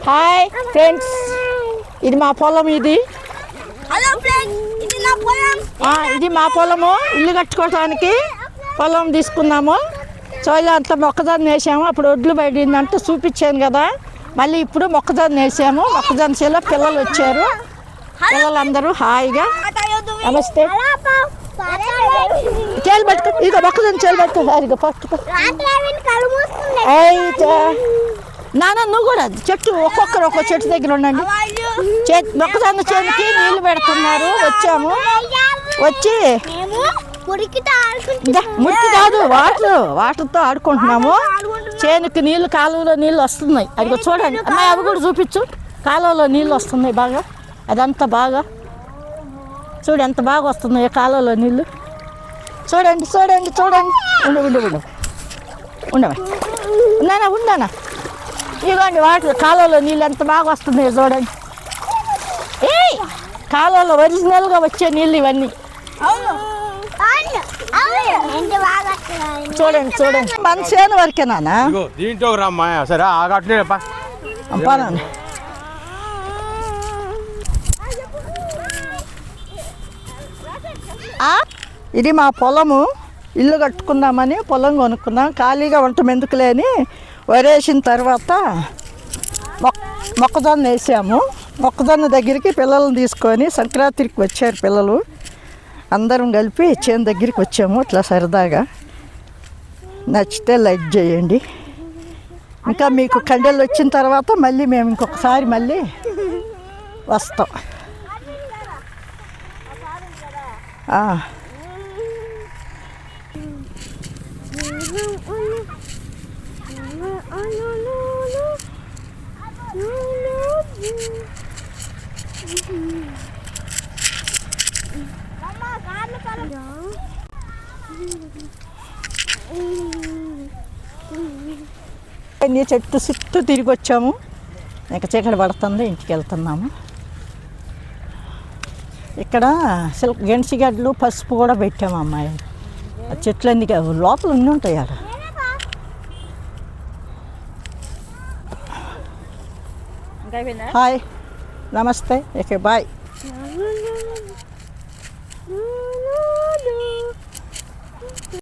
Hi friends, ఇది మా పొలం. ఇది ఇది మా పొలము. ఇల్లు కట్టుకోవడానికి పొలం తీసుకున్నాము. చోయిలో అంతా మొక్కజొన్న వేసాము. అప్పుడు ఒడ్లు పడిందంటే చూపించాను కదా. మళ్ళీ ఇప్పుడు మొక్కజొన్న వేసాము. మొక్కజొన్న చేలో పిల్లలు వచ్చారు. పిల్లలందరూ హాయిగా నమస్తే చేలు పట్టుకో. ఇక మొక్కజొన్న చేలు పట్టుకో. ఇక పట్టుకో. నాన్న నువ్వు కూడా చెట్టు ఒక్కొక్కరు ఒక్కొక్క చెట్టు దగ్గర ఉండండి. మొక్కజొన్న చేనుకి నీళ్లు పెడుతున్నారు. వచ్చాము. వచ్చి మురికి కాదు, వాటర్తో ఆడుకుంటున్నాము. చేనుకి నీళ్ళు, కాలువలో నీళ్ళు వస్తున్నాయి. అది చూడండి అమ్మాయి, అవి కూడా చూపించు. కాలువలో నీళ్ళు వస్తున్నాయి బాగా. అదంతా బాగా చూడు ఎంత బాగా వస్తున్నాయి కాలువలో నీళ్ళు. చూడండి చూడండి చూడండి. ఉండనా ఇదిగోండి వాటర్. కాలువలో నీళ్ళు ఎంత బాగా వస్తున్నాయో చూడండి. కాలువలో ఒరిజినల్గా వచ్చే నీళ్ళు ఇవన్నీ. చూడండి చూడండి. మన చేను వరకేనా దీంట్లో రమ్మా. సరే ఆగట్లేపా. ఇది మా పొలము. ఇల్లు కట్టుకుందామని పొలం కొనుక్కున్నాం. ఖాళీగా ఉండటం ఎందుకులే అని వరేసిన తర్వాత మొక్కజొన్న వేసాము. మొక్కజొన్న దగ్గరికి పిల్లల్ని తీసుకొని సంక్రాంతికి వచ్చారు పిల్లలు. అందరం కలిపి చేను దగ్గరికి వచ్చాము. ఇట్లా సరదాగా. నచ్చితే లైక్ చేయండి. ఇంకా మీకు కండెలు వచ్చిన తర్వాత మళ్ళీ మేము ఇంకొకసారి మళ్ళీ వస్తాం. చెట్టు చుట్టూ తిరిగి వచ్చాము. ఇంకా చీకటి పడుతుంది. ఇంటికి వెళ్తున్నాము. ఇక్కడ గెంటిగడ్డలు, పసుపు కూడా పెట్టాము అమ్మాయి. ఆ చెట్లన్నీ లోపల ఉండి ఉంటాయి. అక్కడ హాయ్ నమస్తే. Okay bye.